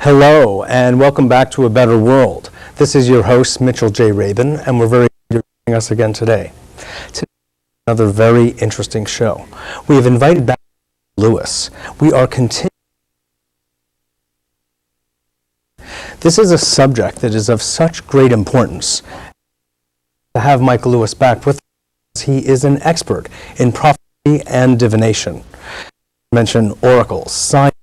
Hello, and welcome back to A Better World. This is your host, Mitchell J. Rabin, and we're very happy you're joining us again today. Today, another very interesting show. We have invited back Lewis. We are continuing. This is a subject that is of such great importance. To have Michael Lewis back with us, he is an expert in prophecy and divination. Mention oracles, science,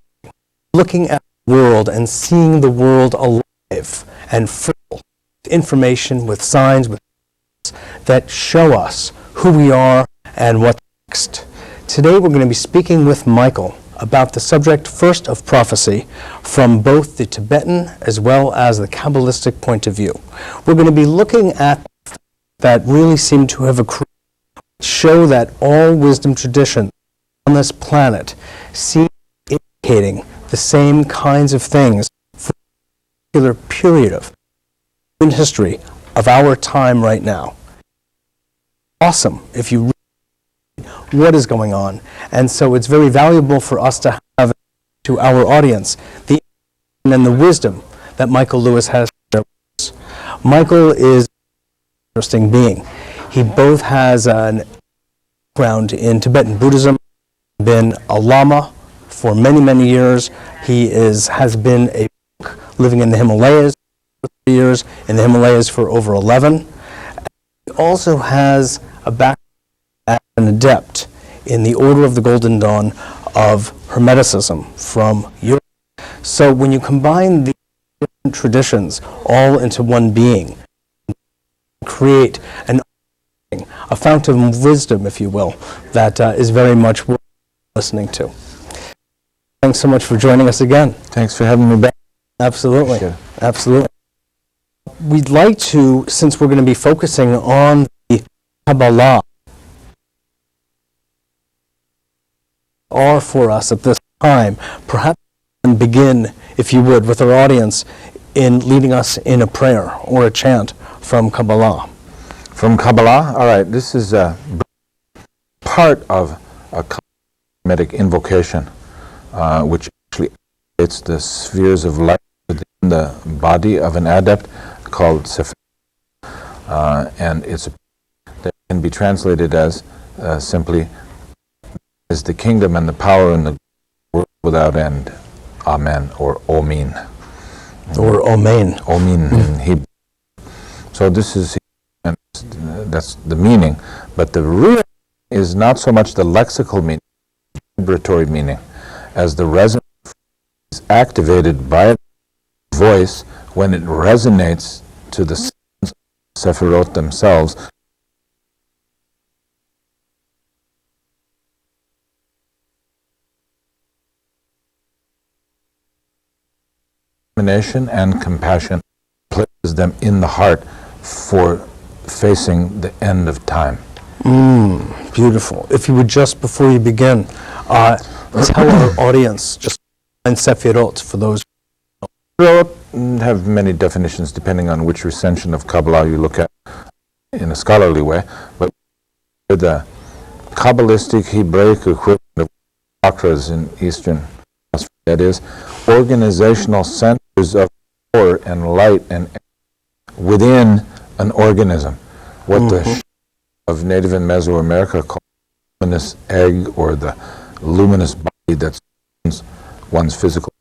looking at the world and seeing the world alive and full of information, with signs, with that show us who we are and what's next. Today we're going to be speaking with Michael about the subject first of prophecy from both the Tibetan as well as the Kabbalistic point of view. We're going to be looking at that really seem to have accrued, show that all wisdom traditions on this planet seem indicating the same kinds of things for a particular period of history of our time right now. Awesome if you read what is going on, and so it's very valuable for us to have to our audience the and the wisdom that Michael Lewis has. Michael is an interesting being. He both has an background in Tibetan Buddhism, been a Lama for many, many years. He has been a monk living in the Himalayas for 3 years, in the Himalayas for over 11. He also has a background as an adept in the Order of the Golden Dawn of Hermeticism from Europe. So when you combine these different traditions all into one being, create a fountain of wisdom, if you will, that is very much worth listening to. Thanks so much for joining us again. Thanks for having me back. Absolutely. Sure. Absolutely. We'd like to, since we're going to be focusing on the Kabbalah, are for us at this time, perhaps begin, if you would, with our audience in leading us in a prayer or a chant from Kabbalah. From Kabbalah? All right, this is a part of a Hermetic invocation, which actually activates the spheres of light within the body of an adept called Sefer. And that can be translated as simply is the kingdom and the power and the world without end. Amen, or Omin. Or Omen. Omin in Hebrew. So this is, and that's the meaning, but the real is not so much the lexical meaning, vibratory meaning, as the resonance is activated by the voice when it resonates to the sounds of the Sephirot themselves. Determination and compassion places them in the heart for facing the end of time. Beautiful. If you would just, before you begin, tell our audience just and Sephirot for those. Sephirot have many definitions depending on which recension of Kabbalah you look at in a scholarly way, but the Kabbalistic Hebraic equivalent of chakras in Eastern philosophy, that is, organizational centers of power and light and within an organism. What the of Native and Mesoamerica call the luminous egg or the luminous body that surrounds one's physical.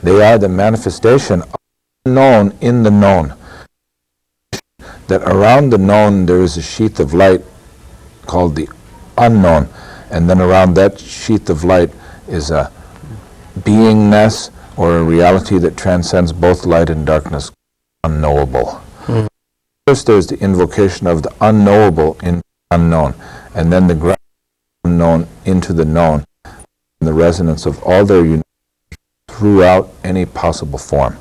They are the manifestation of the known in the known. That around the known there is a sheath of light called the unknown, and then around that sheath of light is a beingness or a reality that transcends both light and darkness, unknowable. First there's the invocation of the unknowable in the unknown, and then the ground unknown into the known, and the resonance of all their unity throughout any possible form.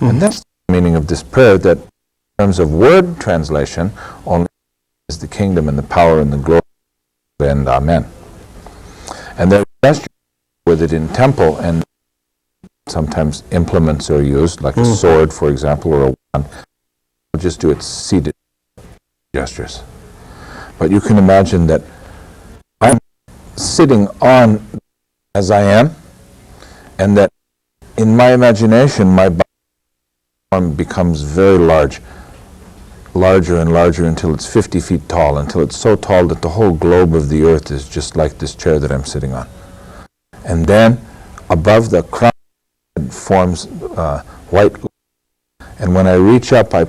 And that's the meaning of this prayer, that in terms of word translation, only is the kingdom and the power and the glory, and Amen. And there are with it in temple, and sometimes implements are used, like a sword, for example, or a wand. We'll just do it seated gestures. But you can imagine that I'm sitting on as I am, and that in my imagination, my body becomes very large, larger and larger until it's 50 feet tall, until it's so tall that the whole globe of the earth is just like this chair that I'm sitting on. And then above the crown forms white, and when I reach up, I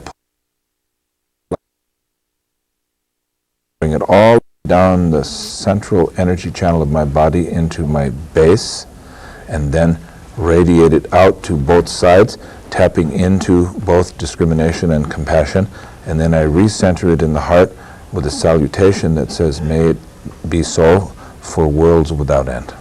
bring it all down the central energy channel of my body into my base, and then radiate it out to both sides, tapping into both discrimination and compassion, and then I recenter it in the heart with a salutation that says, may it be so for worlds without end.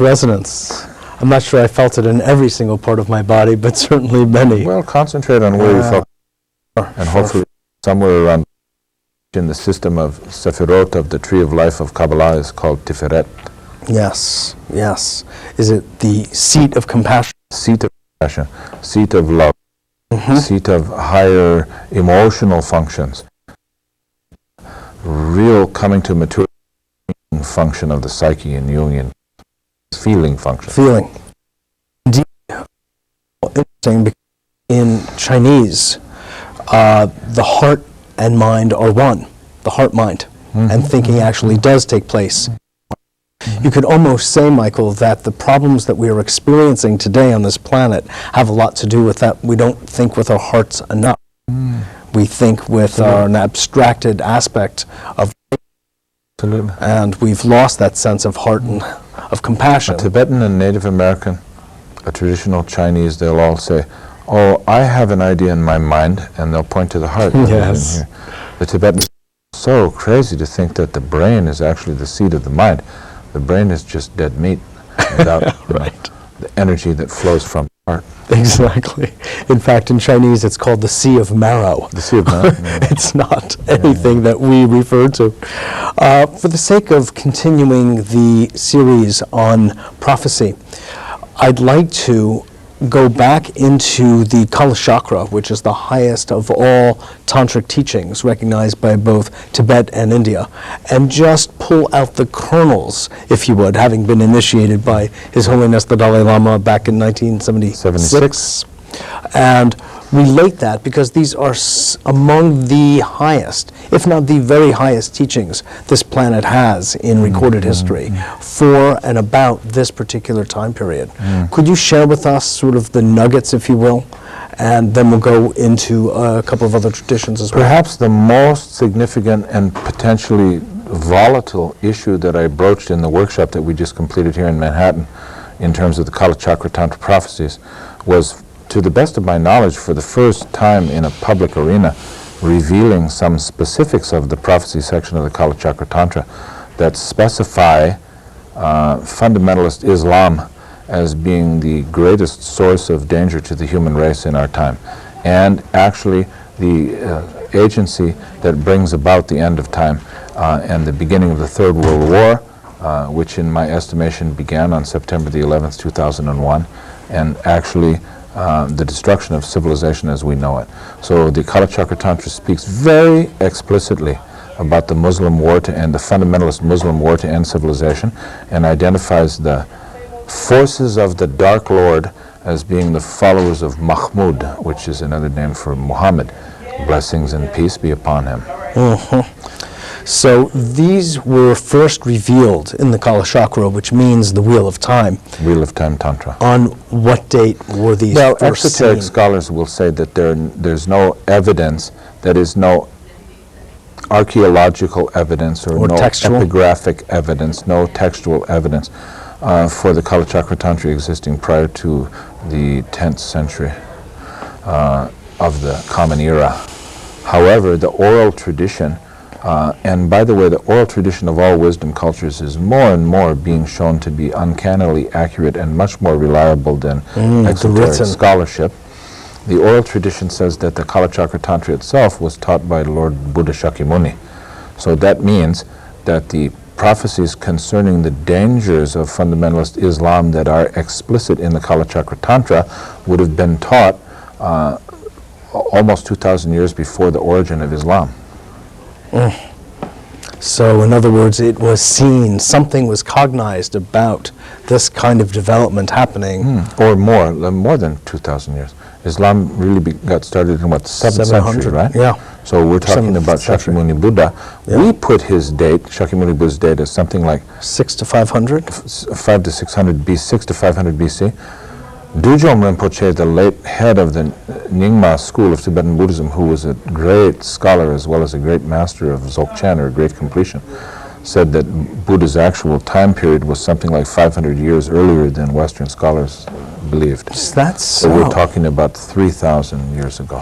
Resonance. I'm not sure I felt it in every single part of my body, but certainly many. Well, concentrate on where you felt, and hopefully somewhere around in the system of Sefirot of the Tree of Life of Kabbalah is called Tiferet. Yes, yes. Is it the seat of compassion? Seat of compassion, seat of love, seat of higher emotional functions, real coming to maturity function of the psyche in Jungian. Feeling function. Feeling. Indeed. Interesting, because in Chinese, the heart and mind are one. The heart-mind. And thinking actually does take place. You could almost say, Michael, that the problems that we are experiencing today on this planet have a lot to do with that we don't think with our hearts enough. We think with an abstracted aspect of. Absolutely. And we've lost that sense of heart and of compassion. A Tibetan and Native American, a traditional Chinese, they'll all say, oh, I have an idea in my mind, and they'll point to the heart. Yes. The Tibetans are so crazy to think that the brain is actually the seat of the mind. The brain is just dead meat without right. The energy that flows from the heart. Exactly. In fact, in Chinese, it's called the Sea of Marrow. The Sea of Marrow. It's not anything that we refer to. For the sake of continuing the series on prophecy, I'd like to go back into the Kalachakra, which is the highest of all tantric teachings recognized by both Tibet and India, and just pull out the kernels, if you would, having been initiated by His Holiness the Dalai Lama back in 1976, and relate that, because these are among the highest, if not the very highest teachings this planet has in recorded history for and about this particular time period. Could you share with us sort of the nuggets, if you will, and then we'll go into a couple of other traditions as well? Perhaps the most significant and potentially volatile issue that I broached in the workshop that we just completed here in Manhattan in terms of the Kalachakra Tantra prophecies was, to the best of my knowledge, for the first time in a public arena, revealing some specifics of the prophecy section of the Kalachakra Tantra that specify fundamentalist Islam as being the greatest source of danger to the human race in our time, and actually the agency that brings about the end of time and the beginning of the Third World War, which in my estimation began on September the 11th, 2001, and actually the destruction of civilization as we know it. So the Kalachakra Tantra speaks very explicitly about the Muslim war to end, the fundamentalist Muslim war to end civilization, and identifies the forces of the Dark Lord as being the followers of Mahmud, which is another name for Muhammad. Blessings and peace be upon him. So these were first revealed in the Kalachakra, which means the Wheel of Time. Wheel of Time Tantra. On what date were these first esoteric seen? scholars will say that there's no evidence, that is no archaeological evidence or no textual? epigraphic evidence, no textual evidence for the Kalachakra Tantra existing prior to the 10th century of the Common Era. However, the oral tradition And by the way, the oral tradition of all wisdom cultures is more and more being shown to be uncannily accurate and much more reliable than exoteric scholarship. The oral tradition says that the Kalachakra Tantra itself was taught by Lord Buddha Shakyamuni. So that means that the prophecies concerning the dangers of fundamentalist Islam that are explicit in the Kalachakra Tantra would have been taught almost 2,000 years before the origin of Islam. So, in other words, it was seen, something was cognized about this kind of development happening. Or more than 2,000 years. Islam really got started in, what, the 7th century, right? Yeah. So we're talking about Shakyamuni Buddha. Yeah. We put his date, Shakyamuni Buddha's date, as something like 6 to 500? 5 to 600 BC, 6 to 500 BC. Dujom Rinpoche, the late head of the Nyingma school of Tibetan Buddhism, who was a great scholar as well as a great master of Dzogchen, or great completion, said that Buddha's actual time period was something like 500 years earlier than Western scholars believed. That's so. We're talking about 3,000 years ago.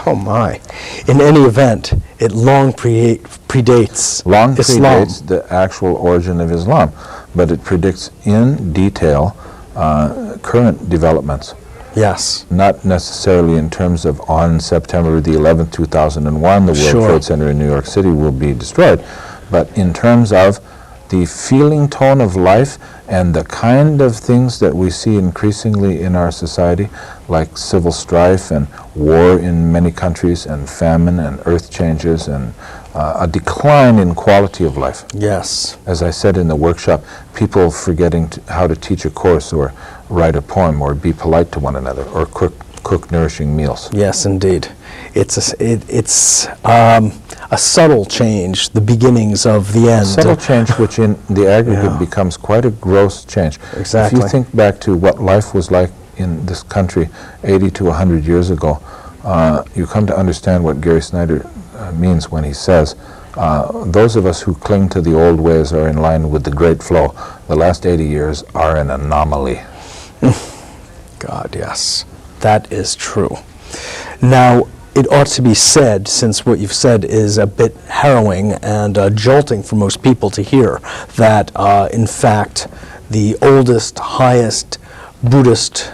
Oh my. In any event, it long predates Islam. Predates the actual origin of Islam, but it predicts in detail current developments. Yes. Not necessarily in terms of on September the 11th, 2001, the World Trade Center in New York City will be destroyed, but in terms of the feeling tone of life and the kind of things that we see increasingly in our society, like civil strife and war in many countries and famine and earth changes and a decline in quality of life. Yes. As I said in the workshop, people forgetting how to teach a course or write a poem or be polite to one another or cook nourishing meals. Yes, indeed. It's a subtle change, the beginnings of the end. A subtle change which in the aggregate becomes quite a gross change. Exactly. If you think back to what life was like in this country 80 to 100 years ago, you come to understand what Gary Snyder means when he says, those of us who cling to the old ways are in line with the great flow. The last 80 years are an anomaly. God, yes. That is true. Now, it ought to be said, since what you've said is a bit harrowing and jolting for most people to hear, that in fact the oldest, highest Buddhist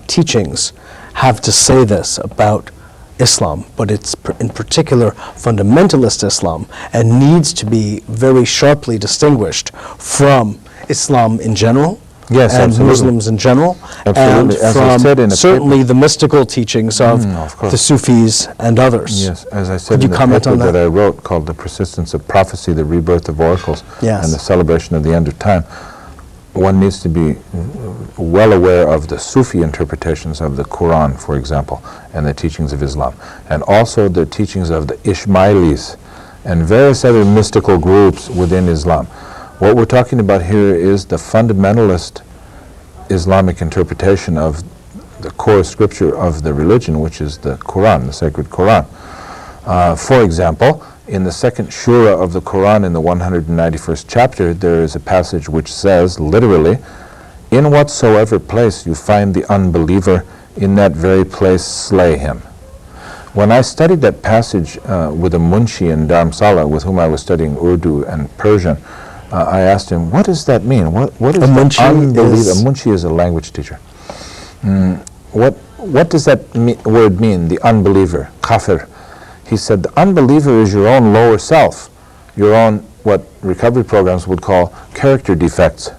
teachings have to say this about Islam, but it's in particular fundamentalist Islam, and needs to be very sharply distinguished from Islam in general. Yes, and absolutely. Muslims in general, absolutely. and as from I said in certainly the mystical teachings of the Sufis and others. Yes, as I said Could in you the comment paper on that I wrote called The Persistence of Prophecy, the Rebirth of Oracles, Yes. and the Celebration of the End of Time, one needs to be well aware of the Sufi interpretations of the Quran, for example, and the teachings of Islam, and also the teachings of the Ismailis and various other mystical groups within Islam. What we're talking about here is the fundamentalist Islamic interpretation of the core scripture of the religion, which is the Quran, the sacred Quran. For example, in the second Shura of the Quran, in the 191st chapter, there is a passage which says, literally, "In whatsoever place you find the unbeliever, in that very place slay him." When I studied that passage with a munshi in Dharamsala, with whom I was studying Urdu and Persian, I asked him, what does that mean? What is the unbeliever? A munshi is a language teacher. What does that word mean, the unbeliever, kafir? He said, the unbeliever is your own lower self, your own, what recovery programs would call character defects.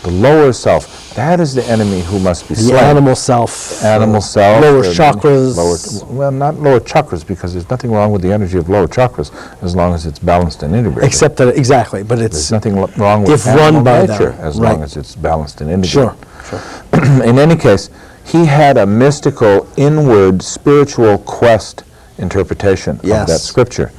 The lower self, that is the enemy who must be slain. The animal self. Animal self. Lower chakras. Well, not lower chakras, because there's nothing wrong with the energy of lower chakras as long as it's balanced and integrated. Except that, exactly, but it's... There's nothing wrong with if animal run by nature them, as right. long as it's balanced and integrated. Sure. In any case, he had a mystical, inward, spiritual quest interpretation of that scripture.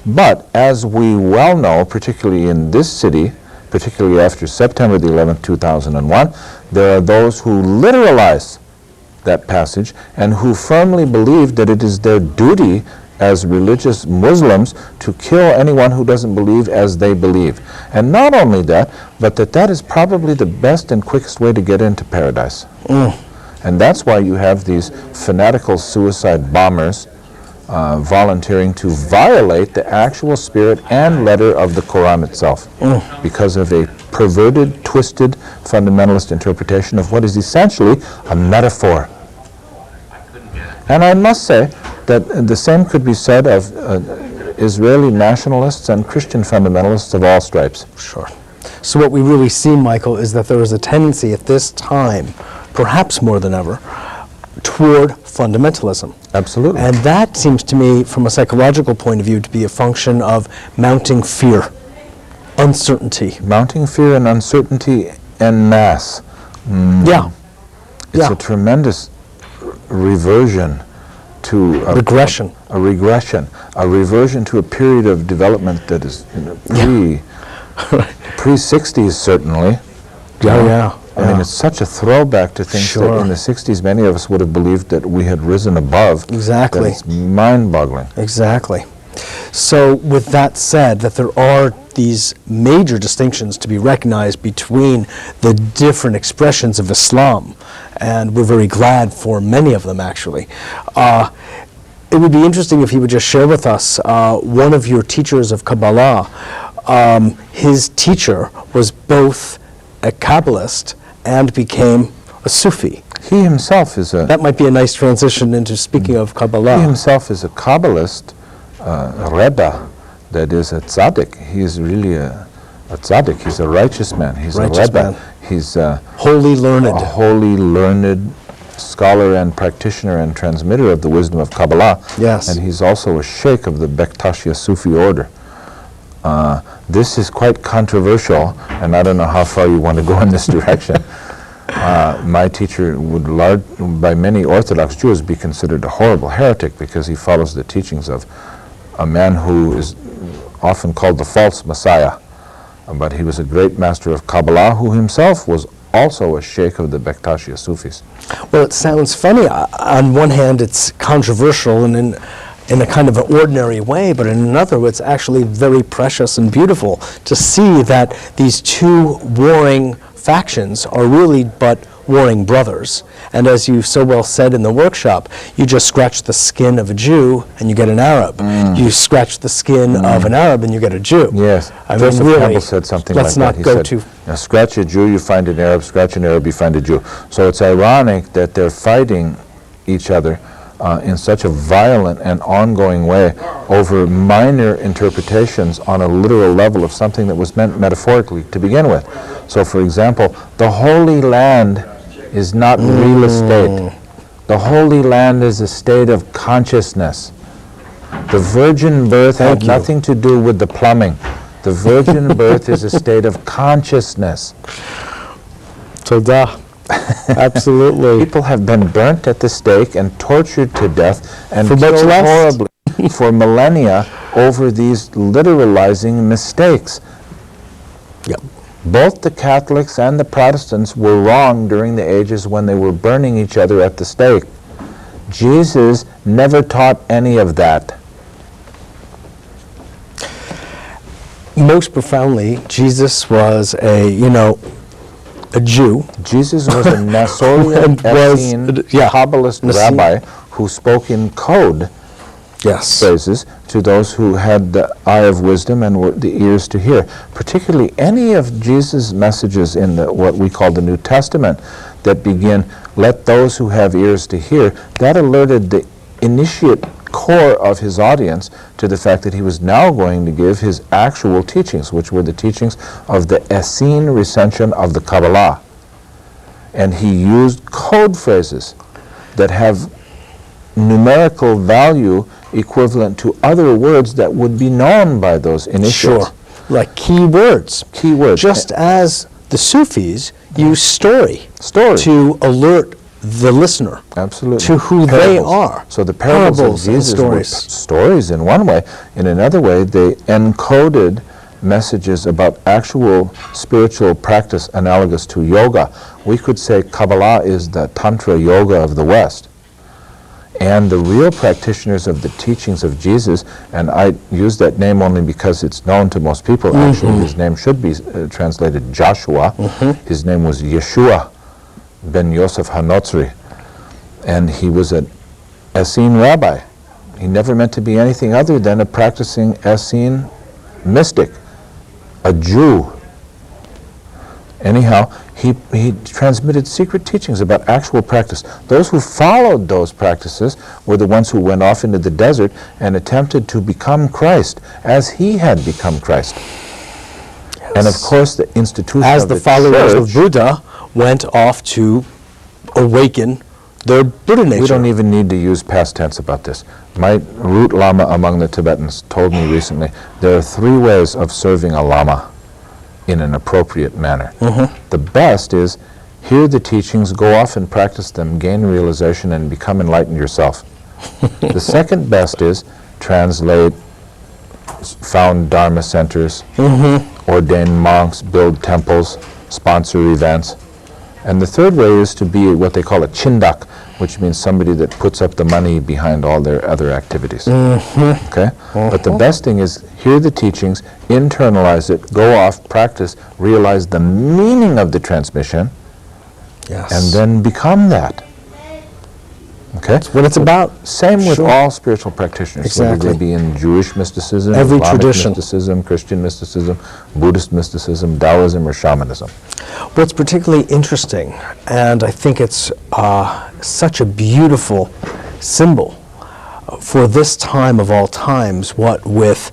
But as we well know, particularly in this city, particularly after September the 11th, 2001, there are those who literalize that passage and who firmly believe that it is their duty as religious Muslims to kill anyone who doesn't believe as they believe. And not only that, but that is probably the best and quickest way to get into paradise. And that's why you have these fanatical suicide bombers volunteering to violate the actual spirit and letter of the Quran itself because of a perverted, twisted, fundamentalist interpretation of what is essentially a metaphor. And I must say that the same could be said of Israeli nationalists and Christian fundamentalists of all stripes. Sure. So what we really see, Michael, is that there is a tendency at this time, perhaps more than ever, toward fundamentalism. Absolutely. And that seems to me, from a psychological point of view, to be a function of mounting fear, uncertainty. Mounting fear and uncertainty en masse. Yeah. It's a tremendous reversion to a regression. A reversion to a period of development that is pre-60s certainly. I mean, it's such a throwback to things that in the 60s many of us would have believed that we had risen above. Exactly. That it's mind-boggling. Exactly. So with that said, that there are these major distinctions to be recognized between the different expressions of Islam, and we're very glad for many of them, actually. It would be interesting if you would just share with us one of your teachers of Kabbalah. His teacher was both a Kabbalist and became a Sufi. He himself is a... That might be a nice transition into speaking of Kabbalah. He himself is a Kabbalist, a Rebbe, that is a tzaddik. He is really a tzaddik. He's a righteous man. He's a Rebbe. He's wholly learned. A wholly learned scholar and practitioner and transmitter of the wisdom of Kabbalah. Yes. And he's also a sheikh of the Bektashiya Sufi order. This is quite controversial, and I don't know how far you want to go in this direction. My teacher would, by many Orthodox Jews, be considered a horrible heretic because he follows the teachings of a man who is often called the false Messiah. But he was a great master of Kabbalah who himself was also a sheikh of the Bektashiya Sufis. Well, it sounds funny. On one hand, it's controversial and in a kind of an ordinary way, but in another, it's actually very precious and beautiful to see that these two warring factions are really but warring brothers. And as you so well said in the workshop, you just scratch the skin of a Jew and you get an Arab. You scratch the skin of an Arab and you get a Jew. Yes. Joseph Campbell said something like that. Let's not go too... Scratch a Jew, you find an Arab. Scratch an Arab, you find a Jew. So it's ironic that they're fighting each other in such a violent and ongoing way over minor interpretations on a literal level of something that was meant metaphorically to begin with. So, for example, the Holy Land is not real estate. The Holy Land is a state of consciousness. The virgin birth had nothing to do with the plumbing. The virgin birth is a state of consciousness. Todah. Absolutely. People have been burnt at the stake and tortured to death and killed horribly for millennia over these literalizing mistakes. Yep. Both the Catholics and the Protestants were wrong during the ages when they were burning each other at the stake. Jesus never taught any of that. Most profoundly, Jesus was a Jew. Jesus was a Nasorian Kabbalist rabbi who spoke in code phrases to those who had the eye of wisdom and the ears to hear. Particularly any of Jesus' messages in what we call the New Testament that begin, let those who have ears to hear, that alerted the initiate core of his audience to the fact that he was now going to give his actual teachings, which were the teachings of the Essene recension of the Kabbalah. And he used code phrases that have numerical value equivalent to other words that would be known by those initiates. Sure, like key words. Key words. Just as the Sufis use story to alert the listener to who they are. So the parables of Jesus were stories in one way. In another way, they encoded messages about actual spiritual practice analogous to yoga. We could say Kabbalah is the Tantra yoga of the West. And the real practitioners of the teachings of Jesus, and I use that name only because it's known to most people. Actually, his name should be translated Joshua. His name was Yeshua ben Yosef HaNotzri, and he was an Essene rabbi. He never meant to be anything other than a practicing Essene mystic, a Jew. Anyhow, he transmitted secret teachings about actual practice. Those who followed those practices were the ones who went off into the desert and attempted to become Christ as he had become Christ. Yes. And of course the institution as of the followers church, of Buddha went off to awaken their Buddha nature. We don't even need to use past tense about this. My root Lama among the Tibetans told me recently, there are 3 ways of serving a Lama in an appropriate manner. The best is hear the teachings, go off and practice them, gain realization, and become enlightened yourself. The second best is translate, found Dharma centers, ordain monks, build temples, sponsor events. And the third way is to be what they call a chindak, which means somebody that puts up the money behind all their other activities. Okay? But the best thing is hear the teachings, internalize it, go off, practice, realize the meaning of the transmission, and then become that. Okay? That's what it's about. Same with all spiritual practitioners, whether they be in Jewish mysticism, every Islamic tradition, mysticism, Christian mysticism, Buddhist mysticism, Taoism, or shamanism. What's particularly interesting, and I think it's such a beautiful symbol for this time of all times, what with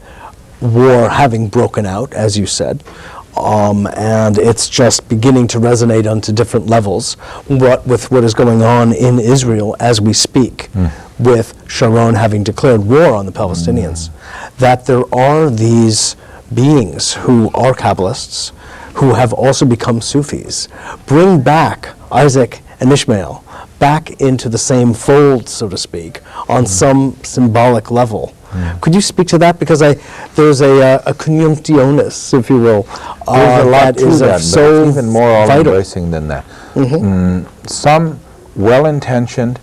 war having broken out, as you said, and it's just beginning to resonate onto different levels, with what is going on in Israel as we speak, with Sharon having declared war on the Palestinians, that there are these beings who are Kabbalists, who have also become Sufis, bring back Isaac and Ishmael back into the same fold, so to speak, on some symbolic level. Could you speak to that? Because there's a conjunctionis, if you will, there's a lot that is to that, so but it's even more all-embracing than that. Some well-intentioned,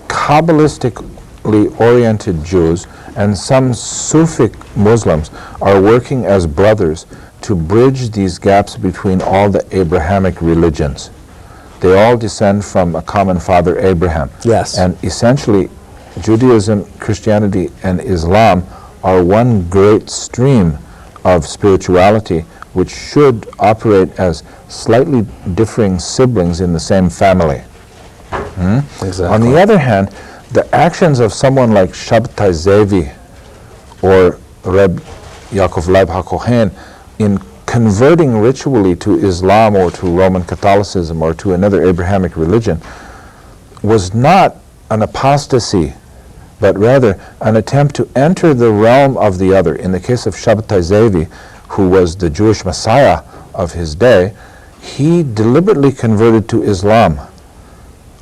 Kabbalistically oriented Jews and some Sufic Muslims are working as brothers to bridge these gaps between all the Abrahamic religions. They all descend from a common father, Abraham. Yes. And essentially, Judaism, Christianity, and Islam are one great stream of spirituality which should operate as slightly differing siblings in the same family. Exactly. On the other hand, the actions of someone like Shabtai Zevi or Reb Yaakov Leib HaKohen in converting ritually to Islam or to Roman Catholicism or to another Abrahamic religion was not an apostasy, but rather an attempt to enter the realm of the other. In the case of Shabtai Zevi, who was the Jewish Messiah of his day, he deliberately converted to Islam,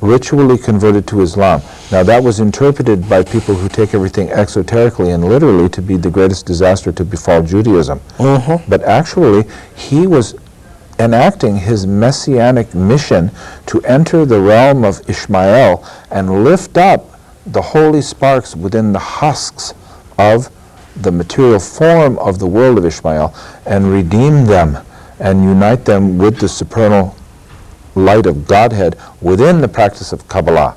ritually converted to Islam. Now that was interpreted by people who take everything exoterically and literally to be the greatest disaster to befall Judaism. But actually, he was enacting his messianic mission to enter the realm of Ishmael and lift up the holy sparks within the husks of the material form of the world of Ishmael and redeem them and unite them with the supernal light of Godhead within the practice of Kabbalah.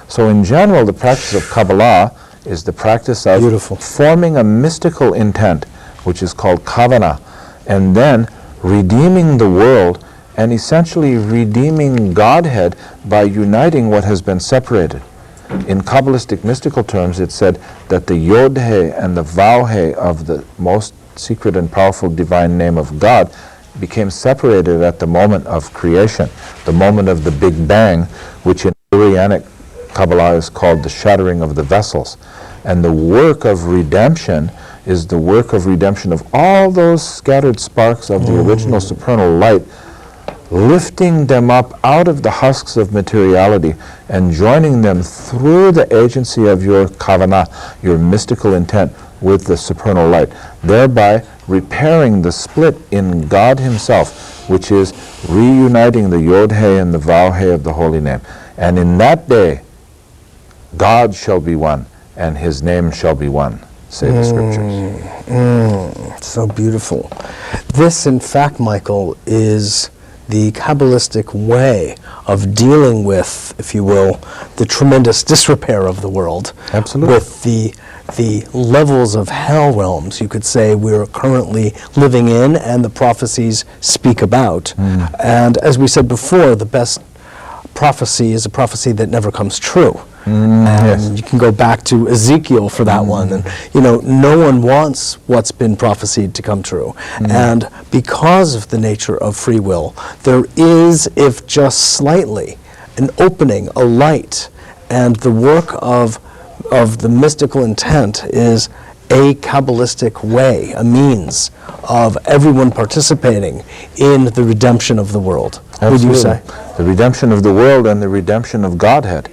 So in general, the practice of Kabbalah is the practice of forming a mystical intent, which is called kavana, and then redeeming the world and essentially redeeming Godhead by uniting what has been separated. In Kabbalistic mystical terms, it's said that the Yod-He and the Vav-He of the most secret and powerful divine name of God became separated at the moment of creation, the moment of the Big Bang, which in Urayanic Kabbalah is called the shattering of the vessels. And the work of redemption is the work of redemption of all those scattered sparks of the original supernal light, lifting them up out of the husks of materiality and joining them through the agency of your kavana, your mystical intent, with the supernal light, thereby repairing the split in God Himself, which is reuniting the Yod-He and the Vav-He of the Holy Name. And in that day, God shall be one, and His name shall be one, say the Scriptures. So beautiful. This, in fact, Michael, is the Kabbalistic way of dealing with, if you will, the tremendous disrepair of the world. Absolutely. With the levels of hell realms, you could say, we're currently living in and the prophecies speak about. And as we said before, the best prophecy is a prophecy that never comes true. Yes. You can go back to Ezekiel for that one. And, no one wants what's been prophesied to come true. And because of the nature of free will, there is, if just slightly, an opening, a light. And the work of the mystical intent is a Kabbalistic way, a means of everyone participating in the redemption of the world. Would you say? The redemption of the world and the redemption of Godhead.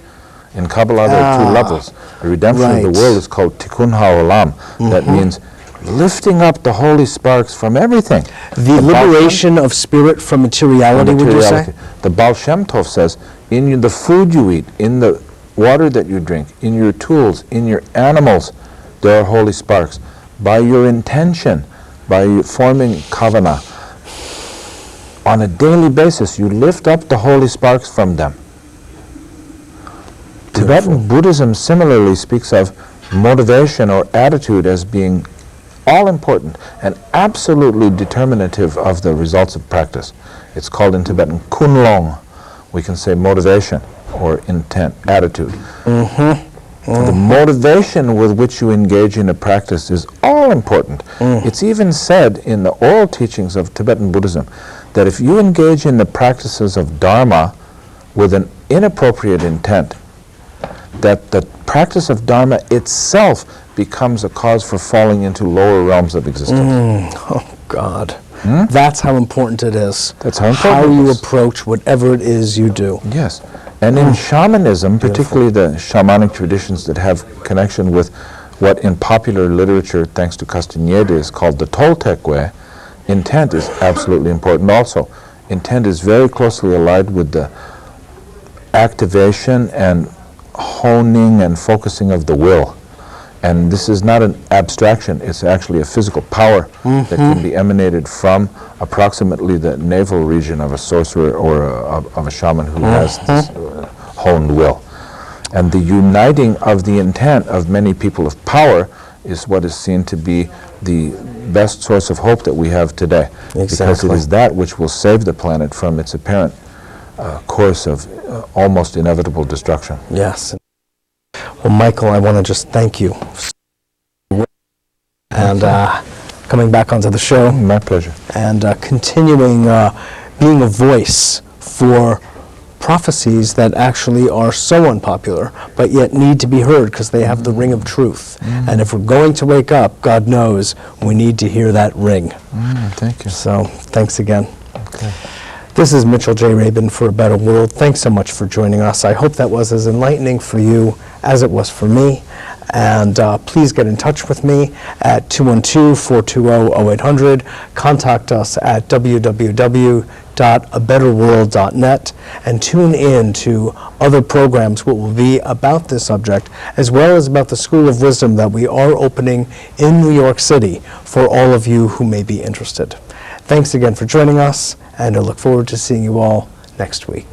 In Kabbalah, there are two levels. The redemption of the world is called Tikkun HaOlam. That means lifting up the holy sparks from everything. The liberation of spirit from materiality, would you say? The Baal Shem Tov says, in the food you eat, in the water that you drink, in your tools, in your animals, there are holy sparks. By your intention, by forming kavanah, on a daily basis, you lift up the holy sparks from them. Tibetan Buddhism similarly speaks of motivation or attitude as being all important and absolutely determinative of the results of practice. It's called in Tibetan kunlong. We can say motivation or intent, attitude. The motivation with which you engage in a practice is all important. It's even said in the oral teachings of Tibetan Buddhism that if you engage in the practices of Dharma with an inappropriate intent, that the practice of Dharma itself becomes a cause for falling into lower realms of existence. Oh, God. That's how important it is. That's how important how it you is. approach whatever it is you do. Yes. And in shamanism, particularly the shamanic traditions that have connection with what in popular literature, thanks to Castaneda, is called the Toltec way, intent is absolutely important also. Intent is very closely allied with the activation and honing and focusing of the will. And this is not an abstraction, it's actually a physical power that can be emanated from approximately the navel region of a sorcerer or of a shaman who has this honed will. And the uniting of the intent of many people of power is what is seen to be the best source of hope that we have today. Because it is that which will save the planet from its apparent course of almost inevitable destruction. Yes. Well, Michael, I want to just thank you. And coming back onto the show. My pleasure. And continuing being a voice for prophecies that actually are so unpopular, but yet need to be heard because they have the ring of truth. And if we're going to wake up, God knows we need to hear that ring. Thank you. So, thanks again. Okay. This is Mitchell J. Rabin for A Better World. Thanks so much for joining us. I hope that was as enlightening for you as it was for me. And please get in touch with me at 212-420-0800. Contact us at www.abetterworld.net and tune in to other programs what will be about this subject, as well as about the School of Wisdom that we are opening in New York City for all of you who may be interested. Thanks again for joining us, and I look forward to seeing you all next week.